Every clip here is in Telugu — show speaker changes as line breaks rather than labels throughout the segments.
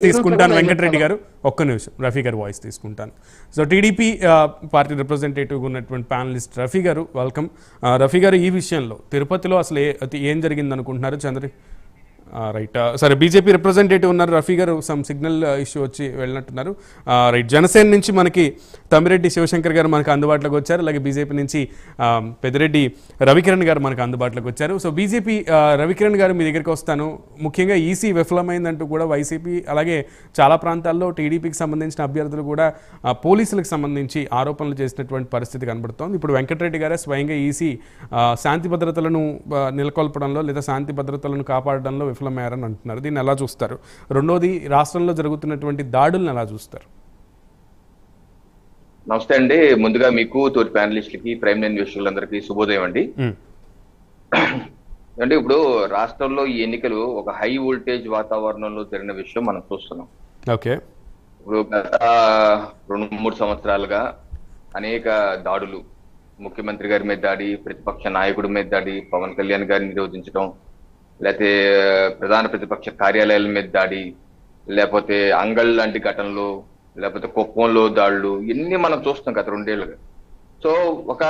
తీసుకుంటాను వెంకటరెడ్డి గారు ఒక్క నిమిషం రఫీ గారు వాయిస్ తీసుకుంటాను. సో టీడీపీ పార్టీ రిప్రజెంటేటివ్ ఉన్నటువంటి ప్యానలిస్ట్ రఫీ గారు వెల్కమ్. రఫీ గారు, ఈ విషయంలో తిరుపతిలో అసలు ఏం జరిగింది అనుకుంటున్నారు? చంద్రి రైట్, సరే బీజేపీ రిప్రజెంటేటివ్ ఉన్నారు రఫీ గారు, సమ్ సిగ్నల్ ఇష్యూ వచ్చి వెళ్ళినట్టున్నారు. రైట్, జనసేన నుంచి మనకి తమ్మిరెడ్డి శివశంకర్ గారు మనకు అందుబాటులోకి వచ్చారు, అలాగే బీజేపీ నుంచి పెద్దిరెడ్డి రవికిరణ్ గారు మనకు అందుబాటులోకి వచ్చారు. సో బీజేపీ రవికిరణ్ గారు మీ దగ్గరికి వస్తాను. ముఖ్యంగా ఈసీ విఫలమైందంటూ కూడా వైసీపీ అలాగే చాలా ప్రాంతాల్లో టీడీపీకి సంబంధించిన అభ్యర్థులు కూడా పోలీసులకు సంబంధించి ఆరోపణలు చేసినటువంటి పరిస్థితి కనబడుతోంది. ఇప్పుడు వెంకటరెడ్డి గారే స్వయంగా ఈసీ శాంతి భద్రతలను నెలకొల్పడంలో లేదా శాంతి భద్రతలను కాపాడడంలో విఫలమయ్యారని అంటున్నారు. దీన్ని ఎలా చూస్తారు? రెండోది, రాష్ట్రంలో జరుగుతున్నటువంటి దాడులను ఎలా చూస్తారు?
నమస్తే అండి. ముందుగా మీకు తోటి ప్యానలిస్టులకి, ప్రైమ్ లైన్ వీక్షకులందరికీ శుభోదయం అండి. అంటే ఇప్పుడు రాష్ట్రంలో ఈ ఎన్నికలు ఒక హై వోల్టేజ్ వాతావరణంలో జరిగిన విషయం మనం చూస్తున్నాం.
ఓకే,
ఇప్పుడు గత 2-3 సంవత్సరాలుగా అనేక దాడులు, ముఖ్యమంత్రి గారి మీద దాడి, ప్రతిపక్ష నాయకుడి మీద దాడి, పవన్ కళ్యాణ్ గారిని నిరోధించడం, లేకపోతే ప్రధాన ప్రతిపక్ష కార్యాలయాల మీద దాడి, లేకపోతే అంగళ్ లాంటి ఘటనలు, లేకపోతే కుప్పంలో దాడులు, ఇన్ని మనం చూస్తాం గత 2 ఏళ్ళుగా. సో ఒక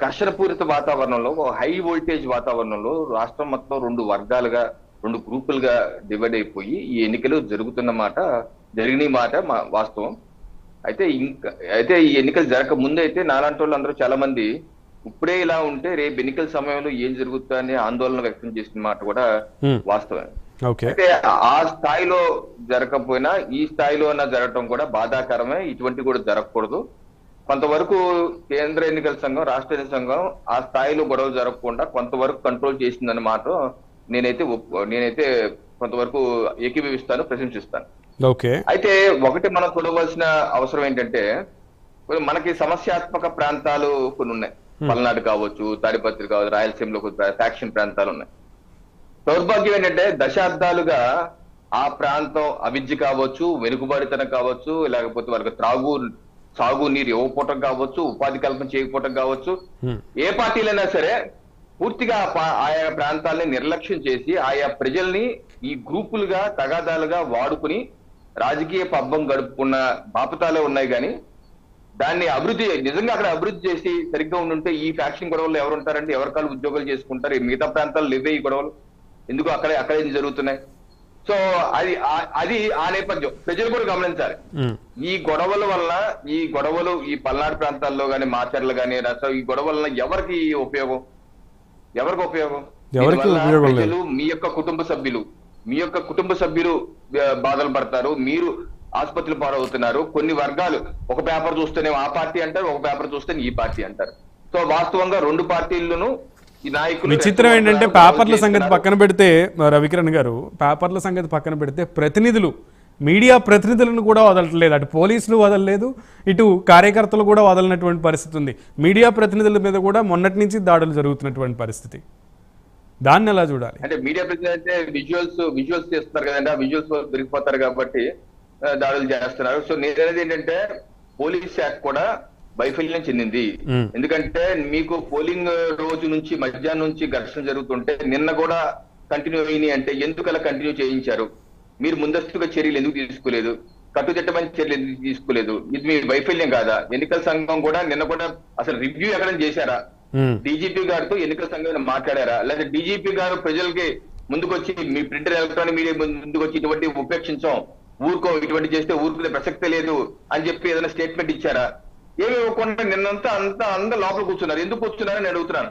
ఘర్షణపూరిత వాతావరణంలో, ఒక హై వోల్టేజ్ వాతావరణంలో రాష్ట్రం మొత్తం 2 వర్గాలుగా, 2 గ్రూపులుగా డివైడ్ అయిపోయి ఈ ఎన్నికలు జరిగిన మాట వాస్తవం. అయితే ఈ ఎన్నికలు జరగక ముందు అయితే నాలాంటి వాళ్ళు అందరూ చాలా మంది ఇప్పుడే ఇలా ఉంటే రేపు ఎన్నికల సమయంలో ఏం జరుగుతుందని ఆందోళన వ్యక్తం చేసిన మాట కూడా వాస్తవం. అయితే ఆ స్థాయిలో జరగకపోయినా ఈ స్థాయిలో జరగటం కూడా బాధాకరమే. ఇటువంటి కూడా జరగకూడదు. కొంతవరకు కేంద్ర ఎన్నికల సంఘం, రాష్ట్ర ఎన్నికల సంఘం ఆ స్థాయిలో గొడవలు జరగకుండా కొంతవరకు కంట్రోల్ చేసిందన్న మాట నేనైతే కొంతవరకు ఏకీభవిస్తాను, ప్రశంసిస్తాను. అయితే ఒకటి మనం చూడవలసిన అవసరం ఏంటంటే, మనకి సమస్యాత్మక ప్రాంతాలు కొన్ని ఉన్నాయి. పల్నాడు కావచ్చు, తాడిపత్రి కావచ్చు, రాయలసీమలో ఫ్యాక్షన్ ప్రాంతాలు ఉన్నాయి. దౌర్భాగ్యం ఏంటంటే దశాబ్దాలుగా ఆ ప్రాంతం అవిద్య కావచ్చు, వెనుకబడితనం కావచ్చు, లేకపోతే వాళ్ళకి సాగునీరు ఇవ్వకపోవటం కావచ్చు, ఉపాధి కల్పన చేయకపోవటం కావచ్చు, ఏ పార్టీలైనా సరే పూర్తిగా ఆయా ప్రాంతాలని నిర్లక్ష్యం చేసి ఆయా ప్రజల్ని ఈ గ్రూపులుగా, తగాదాలుగా వాడుకుని రాజకీయ పబ్బం గడుపుకున్న బాపతాలే ఉన్నాయి. కానీ దాన్ని నిజంగా అక్కడ అభివృద్ధి చేసి సరిగ్గా ఉండుంటే ఈ ఫ్యాక్షన్ గొడవలు ఎవరు ఉంటారంటే, ఎవరికాలు ఉద్యోగాలు చేసుకుంటారు. మిగతా ప్రాంతాలు లేవే ఈ గొడవలు, ఎందుకు అక్కడే జరుగుతున్నాయి. సో అది ఆ నేపథ్యం ప్రజలు కూడా గమనించాలి. ఈ గొడవలు ఈ పల్నాడు ప్రాంతాల్లో గానీ, మాచర్లు గానీ, ఈ గొడవల వల్ల ఎవరికి ఉపయోగం? ప్రజలు, మీ యొక్క కుటుంబ సభ్యులు బాధలు పడతారు, మీరు ఆసుపత్రులు పాలవుతున్నారు. కొన్ని వర్గాలు ఒక పేపర్ చూస్తేనే ఆ పార్టీ అంటారు, ఒక పేపర్ చూస్తే ఈ పార్టీ అంటారు. సో వాస్తవంగా 2 పార్టీలను ఈ నాయకులు.
విచిత్రం ఏంటంటే, పేపర్ల సంగతి పక్కన పెడితే రవికిరణ్ గారు, పేపర్ల సంగతి పక్కన పెడితే మీడియా ప్రతినిధులను కూడా వదలట్లేదు. అటు పోలీసులు వదలలేదు, ఇటు కార్యకర్తలు కూడా వదలనటువంటి పరిస్థితి ఉంది. మీడియా ప్రతినిధుల మీద కూడా మొన్నటి నుంచి దాడులు జరుగుతున్నటువంటి పరిస్థితి. దాన్ని ఎలా చూడాలి?
అంటే మీడియా ప్రతినిధి అంటే విజువల్స్ చేస్తున్నారు కదండి, ఆ విజువల్స్ దొరికిపోతారు కాబట్టి దాడులు చేస్తున్నారు. సో నేనేది ఏంటంటే, పోలీస్ శాఖ కూడా వైఫల్యం చెందింది. ఎందుకంటే మీకు పోలింగ్ రోజు నుంచి మధ్యాహ్నం నుంచి ఘర్షణ జరుగుతుంటే నిన్న కూడా కంటిన్యూ అయినాయి. అంటే ఎందుకు అలా కంటిన్యూ చేయించారు? మీరు ముందస్తుగా చర్యలు ఎందుకు తీసుకోలేదు? కట్టుదిట్టమైన చర్యలు ఎందుకు తీసుకోలేదు? ఇది మీ వైఫల్యం కాదా? ఎన్నికల సంఘం కూడా నిన్న కూడా అసలు రివ్యూ ఎక్కడైనా చేశారా? డీజీపీ గారితో ఎన్నికల సంఘం మాట్లాడారా? లేదా డీజీపీ గారు ప్రజలకి ముందుకొచ్చి, మీ ప్రింటర్ ఎలక్ట్రానిక్ మీడియా ముందుకొచ్చి ఇటువంటి ఉపేక్షించాం, ఇటువంటి చేస్తే ఊరుకునే ప్రసక్తే లేదు అని చెప్పి ఏదైనా స్టేట్మెంట్ ఇచ్చారా? ఏమి ఇవ్వకుండా నిన్నంతా అందరూ లోపల కూర్చున్నారు. ఎందుకు కూర్చున్నారని నేను అడుగుతున్నాను.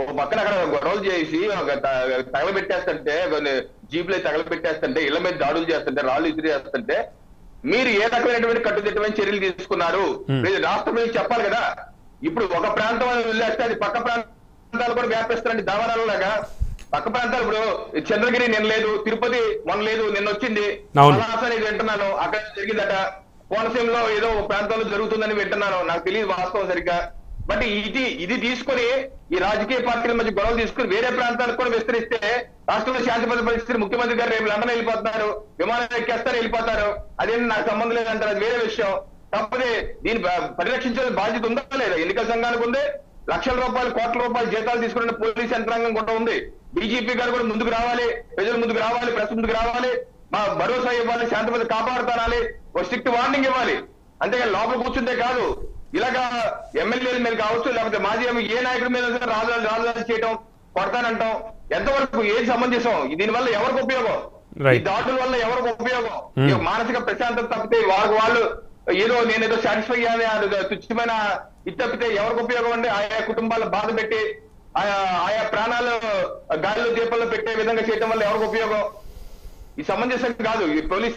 ఒక పక్కన అక్కడ గొడవలు చేసి తగలబెట్టేస్తుంటే, జీపులు తగలబెట్టేస్తుంటే, ఇళ్ల మీద దాడులు చేస్తుంటే, రాళ్ళు ఇసిరి చేస్తుంటే మీరు ఏ రకమైనటువంటి కట్టుదిట్టమైన చర్యలు తీసుకున్నారు? రాష్ట్రం మీద చెప్పాలి కదా. ఇప్పుడు ఒక ప్రాంతం వెళ్ళేస్తే అది పక్క ప్రాంతాలు కూడా వ్యాపిస్తారండి దావారాలులాగా. పక్క ప్రాంతాలు ఇప్పుడు చంద్రగిరి నిన్న లేదు, తిరుపతి మొన్న లేదు, నిన్న వచ్చింది. వింటున్నాను అక్కడ జరిగిందట. కోనసీమలో ఏదో ప్రాంతాల్లో జరుగుతుందని వింటున్నాను, నాకు తెలియదు వాస్తవం సరిగ్గా. బట్ ఇది తీసుకొని ఈ రాజకీయ పార్టీల మధ్య గొడవలు తీసుకుని వేరే ప్రాంతాలకు కూడా విస్తరిస్తే రాష్ట్రంలో శాంతి భద్రత పరిస్థితి, ముఖ్యమంత్రి గారు రేపు లండన్ వెళ్ళిపోతున్నారు, విమానం ఎక్కేస్తారు, వెళ్ళిపోతారు. అదేంటి నాకు సంబంధం లేదంటారు, అది వేరే విషయం. కాకపోతే దీన్ని పరిరక్షించే బాధ్యత ఉందా లేదా? ఎన్నికల సంఘానికి ఉంది. లక్షల రూపాయలు, కోట్ల రూపాయలు జీతాలు తీసుకున్న పోలీస్ యంత్రాంగం కూడా ఉంది. డీజీపీ గారు కూడా ముందుకు రావాలి, ప్రజల ముందుకు రావాలి, ప్రెస్ ముందుకు రావాలి. మా భరోసా ఇవ్వాలి, శాంతి కాపాడుతానాలి, ఒక స్ట్రిక్ట్ వార్నింగ్ ఇవ్వాలి. అంతేగాని లోపల కూర్చుంటే కాదు. ఇలాగా ఎమ్మెల్యేల మీద కావచ్చు, లేకపోతే మాజీ ఏ నాయకుడి మీద రాజధాని చేయటం, కొడతానంటాం, ఎంతవరకు ఏది సమంజసం? దీనివల్ల ఎవరికి ఉపయోగం? ఈ దాడుల వల్ల ఎవరికి ఉపయోగం? మానసిక ప్రశాంతత తప్పితే వాళ్ళు ఏదో నేనేదో సాటిస్ఫై అయ్యాలి తుచ్చమైన ఇది తప్పితే ఎవరికి ఉపయోగం అండి? ఆయా కుటుంబాల బాధ పెట్టి ఆయా ప్రాణాలు గాలిలో దీపాల్లో పెట్టే విధంగా చేయడం వల్ల ఎవరికి ఉపయోగం? ఈ సమంజసం కాదు. ఈ పోలీస్